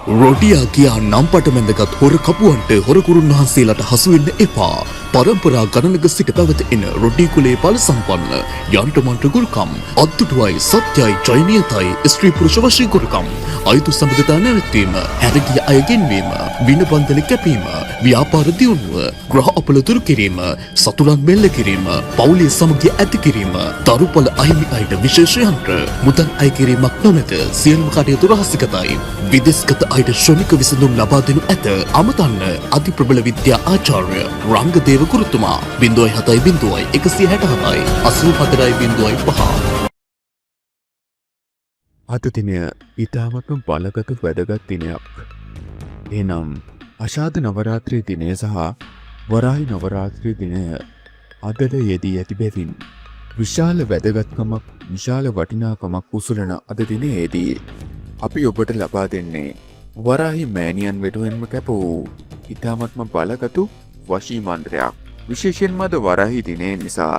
රොඩියා කියා නම් පටමැඳගත් හොර කපුවන්ට හොරකුරුන් වහන්සේලාට හසුවෙන්න එපා. පරම්පරා ගණනක සිට පැවත එන රොඩි කුලේ බල සම්පන්න යන්ටමන්ට ගුරුකම් අත්දුටුවයි සත්‍යයි ජයනියතයි ස්ත්‍රී පුරුෂ වශීකරුකම් අයුතු සම්බන්ධතා නැවැත්වීම හැරගිය අය ගෙන්වීම විනබන්ධන කැපීම ව්‍යාපාර දියුණුව ග්‍රහ අපල දුරු කිරීම සතුරන් මෙල්ල කිරීම පවුලේ සමගිය ඇති කිරීම දරුපල අහිමි අයට විශේෂ යන්ත්‍ර මුදල් අය කිරීමක් නොමැත සියලුම කටයුතු රහසිගතයි විදේශගත අයට ශ්‍රමික විසඳුම් ලබා දෙනු ඇත අමතන්න අති ප්‍රබල විද්‍යා ආචාර්ය රංගදේව ගුරුතුමා 07 167 84 5. අද දිනය ඉතාමත්ම බලගත වැදගත් දිනයක්. එනම් අෂාධ නවරාත්‍රී දිනය සහ වරාහි නවරාත්‍රී දිනය අදට යෙදී ඇති බැවින් විශාල වැදගත්කමක් විශාල වටිනාකමක් උසුලන අද දිනයේදී අපි ඔබට ලබා දෙන්නේ වරාහි මෑණියන් වෙනුවෙන්ම කැප වූ ඉතාමත්ම බලගතු වශී මන්ත්‍රයක්. විශේෂයෙන්ම අද වරාහි දිනය නිසා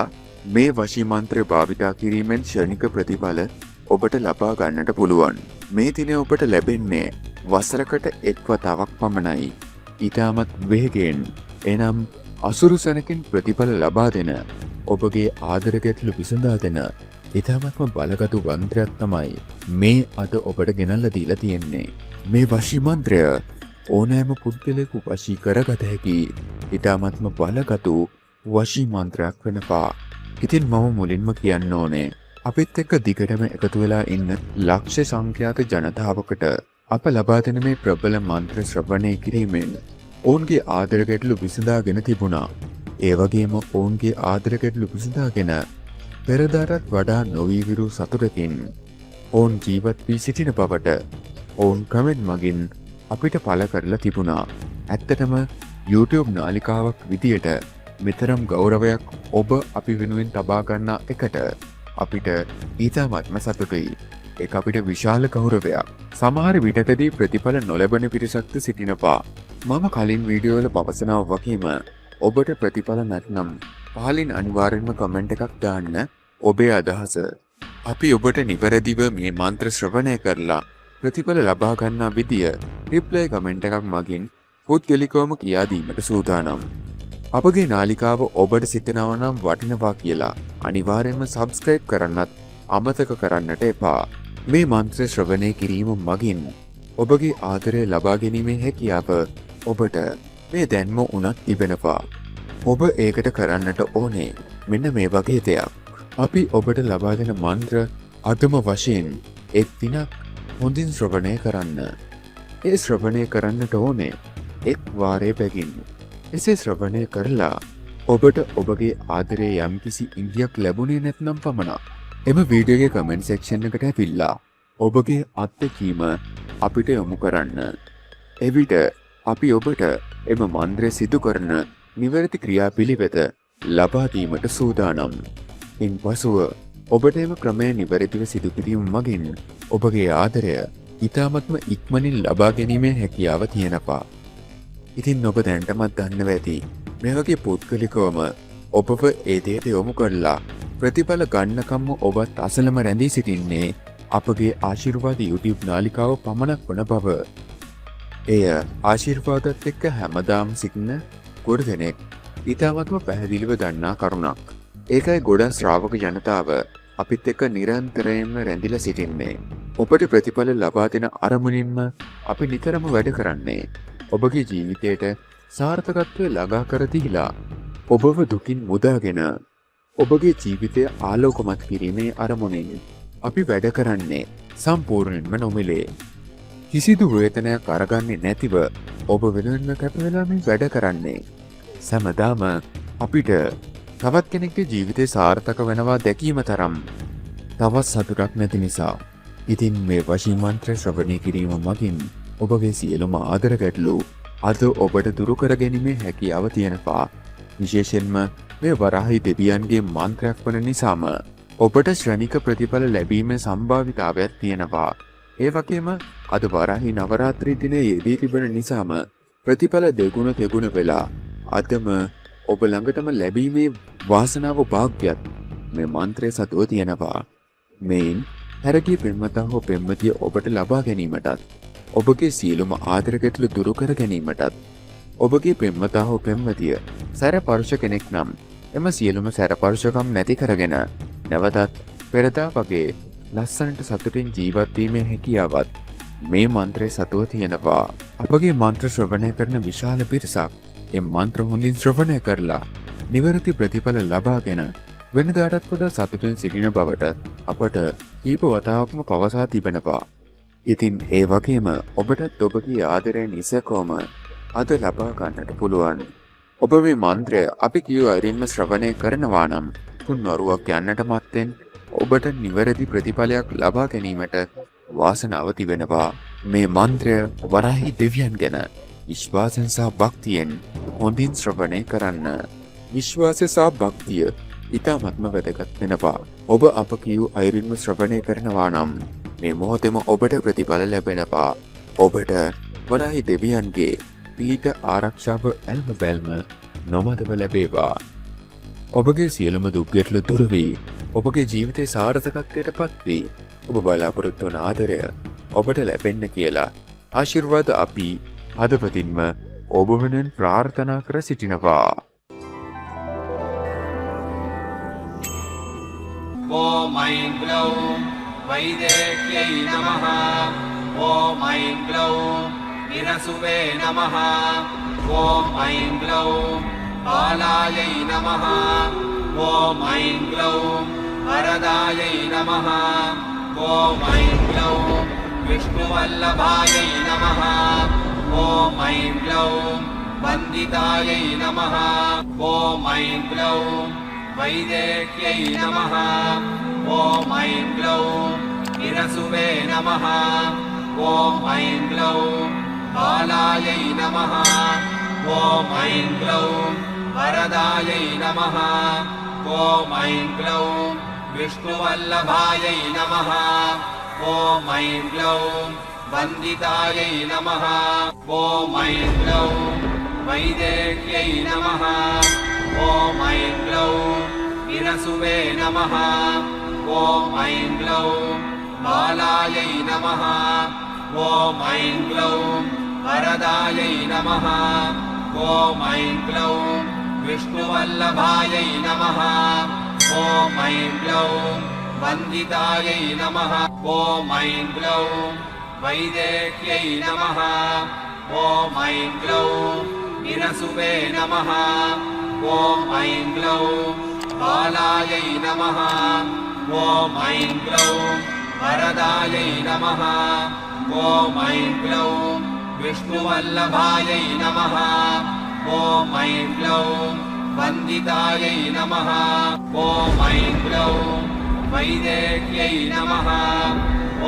මේ වශී මන්ත්‍රය භාවිතා කිරීමෙන් ක්ෂණික ප්‍රතිඵල ඔබට ලබා ගන්නට පුළුවන්. මේ දිනය ඔබට ලැබෙන්නේ වසරකට එක් වතාවක් පමණයි. ඊටමත් වේගයෙන් එනම් අසුරු සැනකින් ප්‍රතිඵල ලබා දෙන ඔබගේ ආදර ගැටලු විසඳා දෙන ඊටමත්ම බලගතු මන්ත්‍රයක් තමයි මේ අද ඔබට ගෙනල්ලා දීලා තියෙන්නේ. මේ වශී මන්ත්‍රය ඕනෑම පුද්ගලයෙකු වශී කරගත හැකි ඊටමත්ම බලගතු වශී මන්ත්‍රයක් වෙනවා. ඉතින් මම මුලින්ම කියන්න ඕනේ අපිත් එක්ක දිගටම එකතු වෙලා ඉන්න ලක්ෂ සංඛ්‍යාත ජනතාවකට අප ලබා දෙන මේ ප්‍රබල මන්ත්‍ර ශ්‍රවණය කිරීමෙන් ඔවුන්ගේ ආදර ගැටලු විසඳාගෙන තිබුණා. ඒ වගේම ඔවුන්ගේ ආදර ගැටලු විසඳාගෙන පෙරදාටත් වඩා නොවීවිරු සතුටකින් ඔවුන් ජීවත් වී සිටින බවට ඔවුන් කමෙන්ට් මගින් අපිට පළ කරලා තිබුණා. ඇත්තටම YouTube නාලිකාවක් විදියට මෙතරම් ගෞරවයක් ඔබ අපි වෙනුවෙන් තබා ගන්නා එකට අපිට ඊටමත්ම සතුටුයි. ඒක අපිට විශාල ගෞරවයක්. සමහර විටකදී ප්‍රතිඵල නොලැබෙන පිරිසක්ද සිටිනවා. මම කලින් වීඩියෝ වල පවසනවා වගේම ඔබට ප්‍රතිඵල නැත්නම් පහලින් අනිවාර්යෙන්ම කමෙන්ට් එකක් දාන්න ඔබේ අදහස. අපි ඔබට නිවැරදිව මේ මන්ත්‍ර ශ්‍රවණය කරලා ප්‍රතිඵල ලබා ගන්නා විදිය රිප්ලයි කමෙන්ට් එකක් මගින් පුද්ගලිකවම කියා දීමට සූදානම්. අපගේ නාලිකාව ඔබට සිතනවා නම් වටිනවා කියලා අනිවාර්යෙන්ම සබ්ස්ක්‍රයිබ් කරන්නත් අමතක කරන්නට එපා. මේ මන්ත්‍ර ශ්‍රවණය කිරීම මගින් ඔබගේ ආදරය ලබා ගැනීමේ හැකියාව ඔබට මේ දැන්ම උනත් තිබෙනවා. ඔබ ඒකට කරන්නට ඕනේ මෙන්න මේ වගේ දෙයක්. අපි ඔබට ලබා දෙන මන්ත්‍ර අදම වශයෙන් එක් දිනක් හොඳින් ශ්‍රවණය කරන්න. ඒ ශ්‍රවණය කරන්නට ඕනේ එක් වාරයේ බැගින්. එසේ ශ්‍රවණය කරලා ඔබට ඔබගේ ආදරයේ යම්කිසි ඉඟියක් ලැබුණේ නැත්නම් පමණක් එම වීඩියෝගේ කමෙන්ට් සෙක්ෂන් එකට ඇවිල්ලා ඔබගේ අත්දැකීම අපිට යොමු කරන්න. එවිට අපි ඔබට එම මන්ත්‍රය සිදු කරන නිවැරදි ක්‍රියාපිළිවෙත ලබා දීමට සූදානම්. ඉන්පසුව ඔබට එම ක්‍රමය නිවැරදිව සිදු කිරීම මගින් ඔබගේ ආදරය ඉතාමත්ම ඉක්මනින් ලබා ගැනීමේ හැකියාව තියෙනවා. ඉතින් ඔබ දැනටමත් දන්නවා ඇති මේ වගේ පුද්ගලිකවම ඔබව ඒ දෙයට යොමු කරලා ප්‍රතිඵල ගන්නකම්ම ඔබත් අසලම රැඳී සිටින්නේ අපගේ ආශිර්වාද YouTube නාලිකාව පමණක් වන බව. එය ආශිර්වාදත් එක්ක හැමදාම සිටින ගොඩ දෙනෙක් ඉතාමත්ම පැහැදිලිව දන්නා කරුණක්. ඒකයි ගොඩක් ශ්‍රාවක ජනතාව අපිත් එක්ක නිරන්තරයෙන්ම රැඳිලා සිටින්නේ. ඔබට ප්‍රතිඵල ලබා දෙන අරමුණින්ම අපි නිතරම වැඩ කරන්නේ. ඔබගේ ජීවිතයට සාර්ථකත්වය ළඟා කර දීලා ඔබව දුකින් මුදාගෙන ඔබගේ ජීවිතය ආලෝකමත් කිරීමේ අරමුණින් අපි වැඩ කරන්නේ සම්පූර්ණයෙන්ම නොමිලේ. කිසිදු වේතනයක් අරගන්නේ නැතිව ඔබ වෙනුවෙන්ම කැප වෙලා මේ වැඩ කරන්නේ. සෑමදාම අපිට තවත් කෙනෙක්ගේ ජීවිතේ සාර්ථක වෙනවා දැකීම තරම් තවත් සතුටක් නැති නිසා. ඉතින් මේ වශී මන්ත්‍ර ශ්‍රවණය කිරීම මගින් ඔබගේ සියලුම ආදර ගැටලු අද ඔබට දුරු කර ගැනීමේ හැකියාව තියෙනවා. විශේෂයෙන්ම මේ වරාහි දෙවියන්ගේ මන්ත්‍රයක් වන නිසාම ඔබට ශ්‍රණික ප්‍රතිඵල ලැබීමේ සම්භාවිතාවයක් තියෙනවා. ඒ වගේම අද වරාහි නවරාත්‍රී දිනයේ යෙදී තිබෙන නිසාම ප්‍රතිඵල දෙගුණ තෙගුණ වෙලා අදම ඔබ ළඟටම ලැබීමේ වාසනාව භාග්‍යත් මේ මන්ත්‍රය සතුව තියෙනවා. මෙයින් හැරගිය පෙම්වතා හෝ පෙම්වතිය ඔබට ලබා ගැනීමටත් ඔබගේ සියලුම ආදර ගැටලු දුරු කර ගැනීමටත් ඔබගේ පෙම්වතා හෝ පෙම්වතිය සැරපරුෂ කෙනෙක් නම් එම සියලුම සැරපරුෂකම් නැති කරගෙන නැවතත් පෙරදා වගේ ලස්සනට සතුටින් ජීවත්වීමේ හැකියාවත් මේ මන්ත්‍රය සතුව තියෙනවා. අපගේ මන්ත්‍ර ශ්‍රවණය කරන විශාල පිරිසක් එම මන්ත්‍ර හොඳින් ශ්‍රවණය කරලා නිවැරදි ප්‍රතිඵල ලබාගෙන වෙනදාටත් වඩා සතුටින් සිටින බවට අපට කීප වතාවක්ම පවසා තිබෙනවා. ඉතින් ඒ වගේම ඔබටත් ඔබගේ ආදරය නිසකෝම අද ලබා ගන්නට පුළුවන්. ඔබ මේ මන්ත්‍රය අපි කියූ අයුරින්ම ශ්‍රවණය කරනවා නම් පුන්වරුවක් යන්නට මත්තෙන් ඔබට නිවැරදි ප්‍රතිඵලයක් ලබා ගැනීමට වාසනාව තිබෙනවා. මේ මන්ත්‍රය වරාහි දෙවියන් ගැන විශ්වාසයෙන් සහ භක්තියෙන් හොඳින් ශ්‍රවණය කරන්න. විශ්වාසය සහ භක්තිය ඉතාමත්ම වැදගත් වෙනවා. ඔබ අප කියූ අයුරින්ම ශ්‍රවණය කරනවා නම් මේ මොහොතේම ඔබට ප්‍රතිඵල ලැබෙනවා. ඔබට වරාහි දෙවියන්ගේ පීඨ ආරක්ෂාව ඇල්ම බැල්ම නොමදව ලැබේවා. ඔබගේ සියලුම දුක් ගැටලු දුරු වී ඔබගේ ජීවිතේ සාර්ථකත්වයට පත් වී ඔබ බලාපොරොත්තු වන ආදරය ඔබට ලැබෙන්න කියලා ආශිර්වාද අපි හදවතින්ම ඔබ වෙනුවෙන් ප්‍රාර්ථනා කර සිටිනවා. ॐ ऐं ग्लौं वैदेह्यै नमः। ॐ ऐं ग्लौं विरसुवे नमः। ॐ ऐं ग्लौं बालायै नमः। ॐ ऐं ग्लौं वरदायै नमः। ॐ ऐं ग्लौं विष्णुवल्लभायै नमः। ॐ ऐं ग्लौं वन्दितायै नमः। ॐ ऐं ग्लौं वैदेह्यै नमः। ॐ ऐं ग्लौं विरसुवे नमः। ॐ ऐं ग्लौं बालायै नमः। ॐ ऐं ग्लौं वरदायै नमः। ॐ ऐं ग्लौं विष्णुवल्लभायै नमः। ॐ ऐं ग्लौं वन्दितायै नमः। ॐ ऐं ग्लौं वैदेह्यै नमः। ॐ ऐं ग्लौं विरसुवे नमः। ॐ ऐं ग्लौं बालायै नमः। ॐ ऐं ग्लौं वरदायै नमः। ॐ ऐं ग्लौं विष्णुवल्लभायै नमः। ॐ ऐं ग्लौं वन्दितायै नमः। ॐ ऐं ग्लौं वैदेह्यै नमः। ॐ ऐं ग्लौं विरसुवे नमः। ॐ ऐं ग्लौं बालायै नमः। ॐ ऐं ग्लौं वरदायै नमः। ॐ ऐं ग्लौं विष्णुवल्लभायै नमः। ॐ ऐं ग्लौं वन्दितायै नमः। ॐ ऐं ग्लौं वैदेह्यै नमः।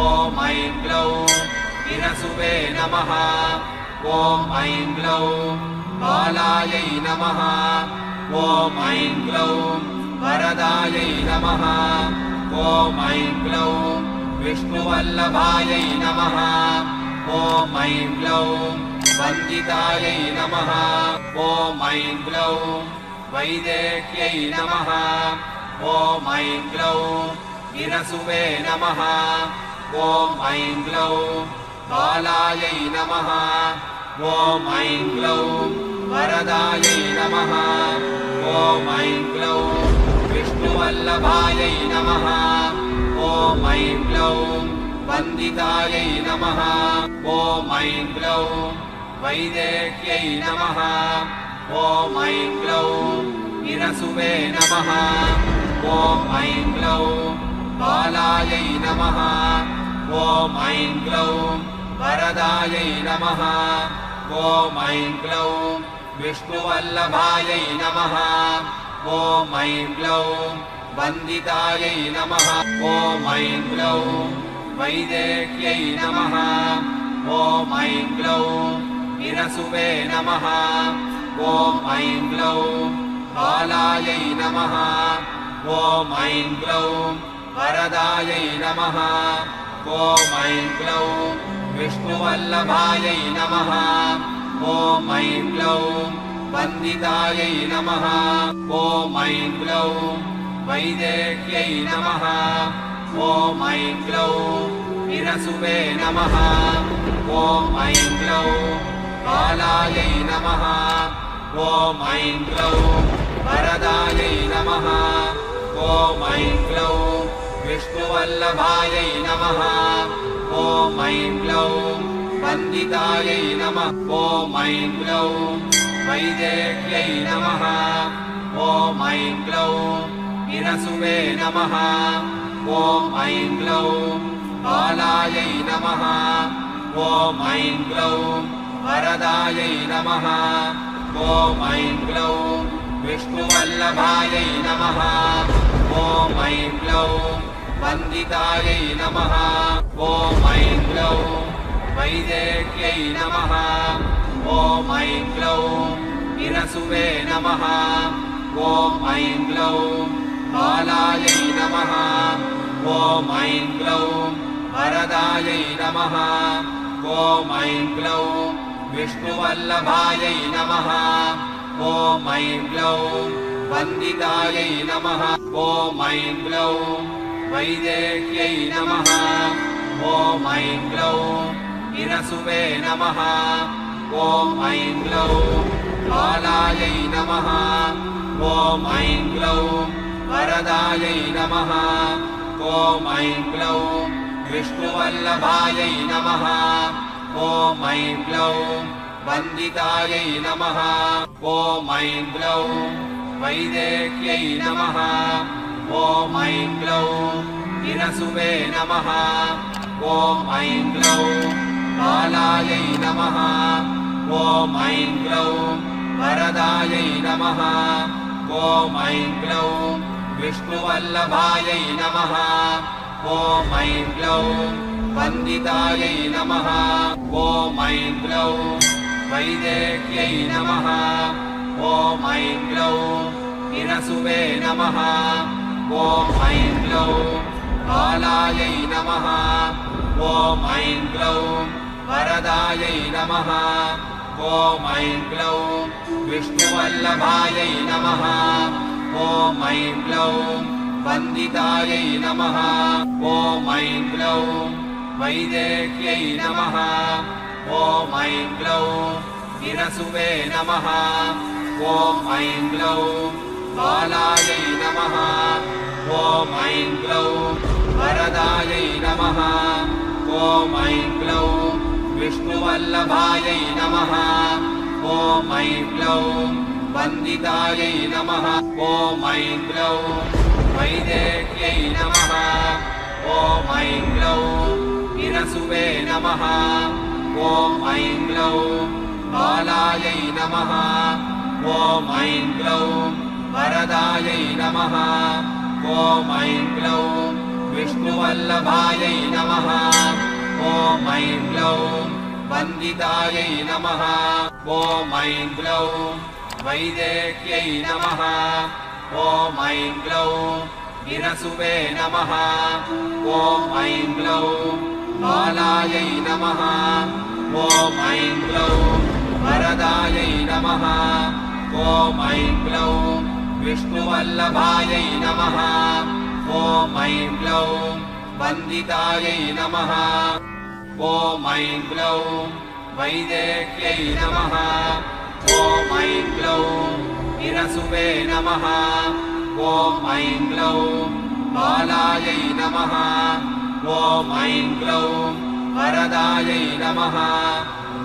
ॐ ऐं ग्लौं विरसुवे नमः। ॐ ऐं ग्लौं बालायै नमः। ॐ ऐं ग्लौं वरदायै नमः। ॐ ऐं ग्लौं विष्णुवल्लभायै नमः। ॐ ऐं ग्लौं वन्दितायै नमः। ॐ ऐं ग्लौं वैदेह्यै नमः। ॐ ऐं ग्लौं विरसुवे नमः। ॐ ऐं ग्लौं बालायै नमः। ॐ ऐं ग्लौं वरदायै नमः। ॐ ऐं ग्लौं विष्णुवल्लभायै नमः। ॐ ऐं ग्लौं वन्दितायै नमः। ॐ ऐं ग्लौं वैदेह्यै नमः। ॐ ऐं ग्लौं विरसुवे नमः। ॐ ऐं ग्लौं बालायै नमः। ॐ ऐं ग्लौं वरदायै नमः। ॐ ऐं ग्लौं विष्णुवल्लभायै नमः। ॐ ऐं ग्लौं वन्दितायै नमः। ॐ ऐं ग्लौं वैदेह्यै नमः। ॐ ऐं ग्लौं विरसुवे नमः। ॐ ऐं ग्लौं बालायै नमः। ॐ ऐं ग्लौं वरदायै नमः। ॐ ऐं ग्लौं विष्णुवल्लभायै नमः। ॐ ऐं ग्लौं वन्दितायै नमः। ॐ ऐं ग्लौं वैदेह्यै नमः। ॐ ऐं ग्लौं विरसुवे नमः। ॐ ऐं ग्लौं बालायै नमः ॐ ऐं ग्लौं वरदायै नमः ॐ ऐं ग्लौं विष्णुवल्लभायै नमः ॐ ऐं ग्लौं वन्दितायै नमः ॐ ऐं ग्लौं वैदेह्यै नमः ॐ ऐं ग्लौं हिरसुवे नमः ॐ ऐं ग्लौं बालायै नमः ॐ ऐं ग्लौं वरदायै नमः ॐ ऐं ग्लौं विष्णुवल्लभायै नमः ॐ ऐं ग्लौं वन्दितायै नमः ॐ ऐं ग्लौं वैदेह्यै नमः ॐ ऐं ग्लौं हिरसुवे नमः ॐ ऐं ग्लौं बालायै नमः ॐ ऐं ग्लौं वरदायै नमः ॐ ऐं ग्लौं विष्णुवल्लभायै नमः ॐ ऐं ग्लौं वन्दितायै नमः ॐ ऐं ग्लौं वैदेह्यै नमः ॐ ऐं ग्लौं हिरसुवे नमः ॐ ऐं ग्लौं बालायै नमः ॐ ऐं ग्लौं वरदायै नमः ॐ ऐं ग्लौं विष्णुवल्लभायै नमः ॐ ऐं ग्लौं वन्दितायै नमः ॐ ऐं ग्लौं वैदेह्यै नमः ॐ ऐं ग्लौं हिरसुवे नमः ॐ ऐं ग्लौं बालायै नमः ॐ ऐं ग्लौं वरदायै नमः ॐ ऐं ग्लौं विष्णुवल्लभायै नमः ॐ ऐं ग्लौं वन्दितायै नमः ॐ ऐं ग्लौं वैदेह्यै नमः ॐ ऐं ग्लौं हिरसुवे नमः ॐ ऐं ग्लौं बालायै नमः ॐ ऐं ग्लौं वरदायै नमः ॐ ऐं ग्लौं विष्णुवल्लभायै नमः ॐ ऐं ग्लौं वन्दितायै नमः ॐ ऐं ग्लौं वैदेह्यै नमः ॐ ऐं ग्लौं हिरसुवे नमः ॐ ऐं ग्लौं बालायै नमः ॐ ऐं ग्लौं वरदायै नमः ॐ ऐं ग्लौं विष्णुवल्लभायै नमः ॐ ऐं ग्लौं वन्दितायै नमः ॐ ऐं ग्लौं वैदेह्यै नमः ॐ ऐं ग्लौं हिरसुवे नमः ॐ ऐं ग्लौं बालायै नमः ॐ ऐं ग्लौं वरदायै नमः ॐ ऐं ग्लौं विष्णुवल्लभायै नमः ॐ ऐं ग्लौं वन्दितायै नमः ॐ ऐं ग्लौं वैदेह्यै नमः ॐ ऐं ग्लौं हिरसुवे नमः ॐ ऐं ग्लौं बालायै नमः ॐ ऐं ग्लौं वरदायै नमः ॐ ऐं ग्लौं विष्णुवल्लभायै नमः ॐ ऐं ग्लौं वन्दितायै नमः ॐ ऐं ग्लौं वैदेह्यै नमः ॐ ऐं ग्लौं हिरसुवे नमः ॐ ऐं ग्लौं बालायै नमः ॐ ऐं ग्लौं वरदायै नमः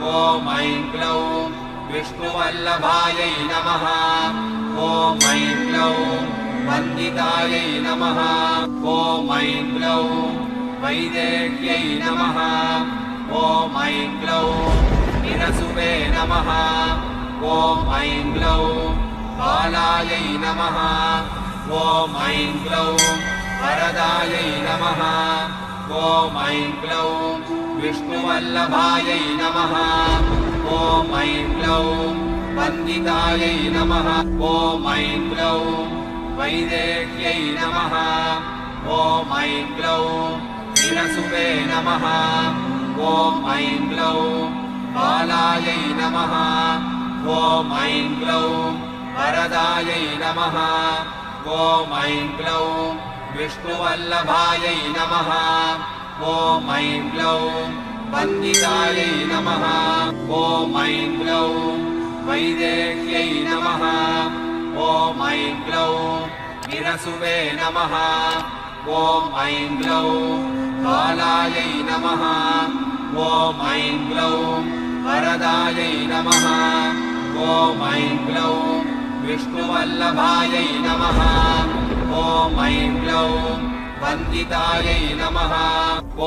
ॐ ऐं ग्लौं विष्णुवल्लभायै नमः ॐ ऐं ग्लौं वन्दितायै नमः ॐ ऐं ग्लौं वैदेह्यै नमः ॐ ऐं ग्लौं हिरसुवे नमः ॐ ऐं ग्लौं बालायै नमः ॐ ऐं ग्लौं वरदायै नमः ॐ ऐं ग्लौं विष्णुवल्लभायै नमः ॐ ऐं ग्लौं वन्दितायै नमः ॐ ऐं ग्लौं वैदेह्यै नमः ॐ ऐं ग्लौं हिरसुवे नमः ॐ ऐं ग्लौं बालायै नमः ॐ ऐं ग्लौं वरदायै नमः ॐ ऐं ग्लौं विष्णुवल्लभायै नमः ॐ ऐं ग्लौं वन्दितायै नमः ॐ ऐं ग्लौं वैदेह्यै नमः ॐ ऐं ग्लौं गिरसुवे नमः ॐ ऐं ग्लौं कालायै नमः ॐ ऐं ग्लौं वरदायै नमः ॐ ऐं ग्लौं विष्णुवल्लभायै नमः ॐ ऐं ग्लौं वन्दितायै नमः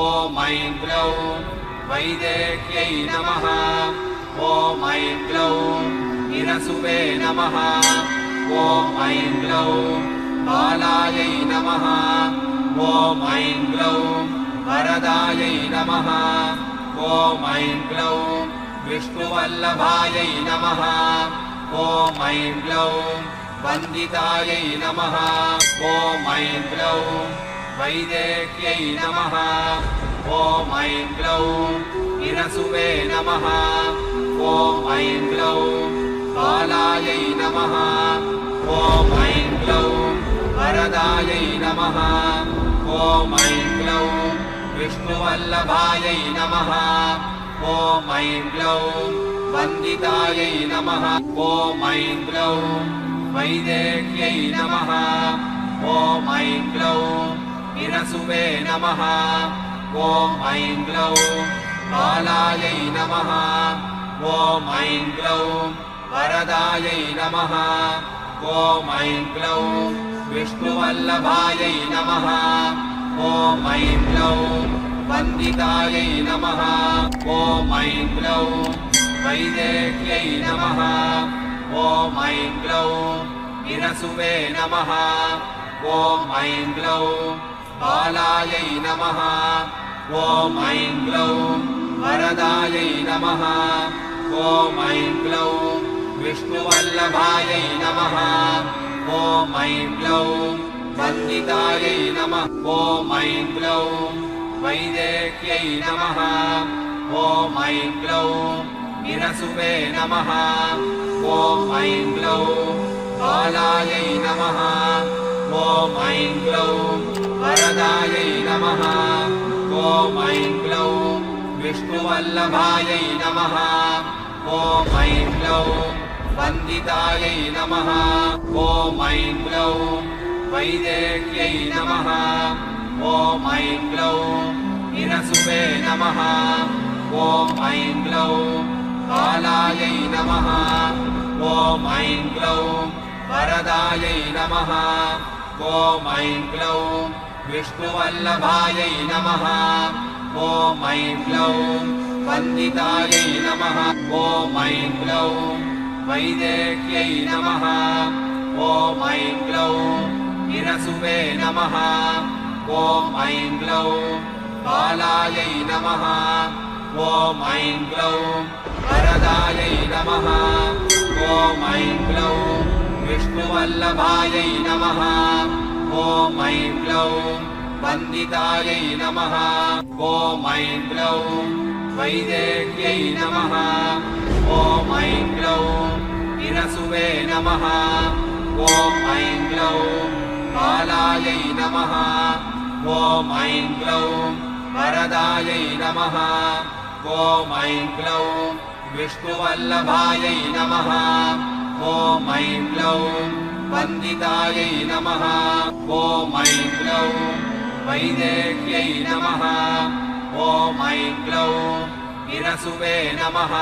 ॐ ऐं ग्लौं वैदेह्यै नमः ॐ ऐं ग्लौं गिरसुवे नमः ॐ ऐं ग्लौं कालायै नमः ॐ ऐं ग्लौं वरदायै नमः ॐ ऐं ग्लौं विष्णुवल्लभायै नमः ॐ ऐं ग्लौं वन्दितायै नमः ॐ ऐं ग्लौं वैदेह्यै नमः ॐ ऐं ग्लौं गिरसुवे नमः ॐ ऐं ग्लौं कालायै नमः ॐ ऐं ग्लौं वरदायै नमः ॐ ऐं ग्लौं विष्णुवल्लभायै नमः ॐ ऐं ग्लौं वन्दितायै नमः ॐ ऐं ग्लौं वैदेह्यै नमः ॐ ऐं ग्लौं गिरसुवे नमः ॐ ऐं ग्लौं कालायै नमः ॐ ऐं ग्लौं वरदायै नमः ॐ ऐं ग्लौं विष्णुवल्लभायै नमः ॐ ऐं ग्लौं वन्दितायै नमः ॐ ऐं ग्लौं वैदेह्यै नमः ॐ ऐं ग्लौं गिरसुवे नमः ॐ ऐं ग्लौं कालायै नमः ॐ ऐं ग्लौं वरदायै नमः ॐ ऐं ग्लौं विष्णुवल्लभायै नमः ॐ ऐं ग्लौं वन्दितायै नमः ॐ ऐं ग्लौं वैदेह्यै नमः ॐ ऐं ग्लौं गिरसुवे नमः ॐ ऐं ग्लौं कालायै नमः ॐ ऐं ग्लौं वरदायै नमः ॐ ऐं ग्लौं विष्णुवल्लभायै नमः ॐ ऐं ग्लौं वन्दितायै नमः ॐ ऐं ग्लौं वैदेह्यै नमः ॐ ऐं ग्लौं गिरसुवे नमः ॐ ऐं ग्लौं कालायै नमः ॐ ऐं ग्लौं वरदायै नमः ॐ ऐं ग्लौं विष्णुवल्लभायै नमः ॐ ऐं ग्लौं वन्दितायै नमः ॐ ऐं ग्लौं वैदेह्यै नमः ॐ ऐं ग्लौं गिरसुवे नमः ॐ ऐं ग्लौं कालायै नमः ॐ ऐं ग्लौं वरदायै नमः ॐ ऐं ग्लौं विष्णुवल्लभायै नमः ॐ ऐं ग्लौं वन्दितायै नमः ॐ ऐं ग्लौं वैदेह्यै नमः ॐ ऐं ग्लौं गिरसुवे नमः ॐ ऐं ग्लौं कालायै नमः ॐ ऐं ग्लौं वरदायै नमः ॐ ऐं ग्लौं विष्णुवल्लभायै नमः ॐ ऐं ग्लौं वन्दितायै नमः ॐ ऐं ग्लौं वैदेह्यै नमः ॐ ऐं ग्लौं गिरसुवे नमः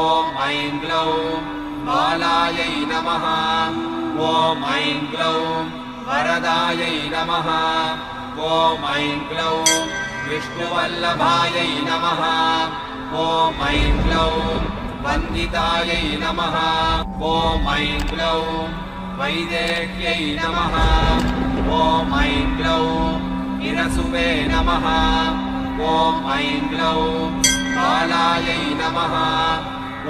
ॐ ऐं ग्लौं कालायै नमः ॐ ऐं ग्लौं वरदायै नमः ॐ ऐं ग्लौं विष्णुवल्लभायै नमः ॐ ऐं ग्लौं वन्दितायै नमः ॐ ऐं ग्लौं वैदेह्यै नमः ॐ ऐं ग्लौं गिरसुवे नमः ॐ ऐं ग्लौं कालायै नमः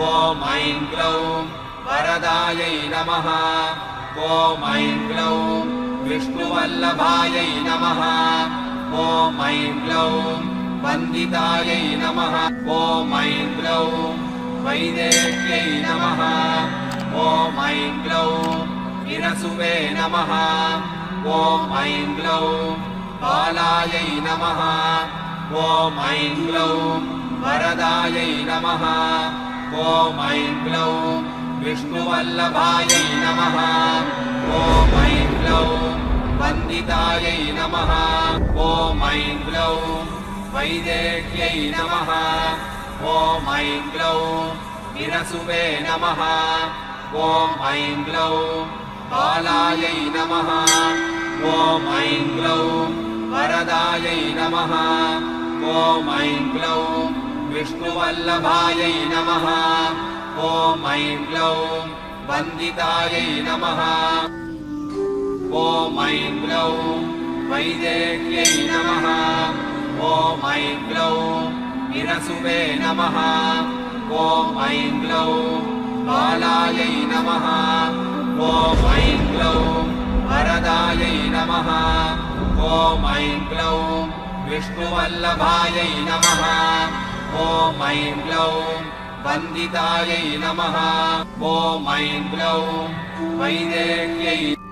ॐ ऐं ग्लौं वरदायै नमः ॐ ऐं ग्लौं विष्णुवल्लभायै नमः ॐ ऐं ग्लौं वन्दितायै नमः ॐ ऐं ग्लौं वैदेह्यै नमः ॐ ऐं ग्लौं गिरसुवे नमः ॐ ऐं ग्लौं कालायै नमः ॐ ऐं ग्लौं वरदायै नमः ॐ ऐं ग्लौं विष्णुवल्लभायै नमः ॐ ऐं ग्लौं वन्दितायै नमः ॐ ऐं ग्लौं वैदेह्यै नमः ॐ ऐं ग्लौं विरसुवे नमः ॐ ऐं ग्लौं बालायै नमः ॐ ऐं ग्लौं वरदायै नमः ॐ ऐं ग्लौं विष्णुवल्लभायै नमः ॐ ऐं ग्लौं वन्दितायै नमः ॐ ऐं ग्लौं वैदेह्यै नमः ॐ ऐं ग्लौं विरसुवे नमः ॐ ऐं ग्लौं बालायै नमः ॐ ऐं ग्लौं वरदायै नमः ॐ ऐं ग्लौं विष्णुवल्लभायै नमः ॐ ऐं ग्लौं वन्दितायै नमः ॐ ऐं ग्लौं वैदेह्यै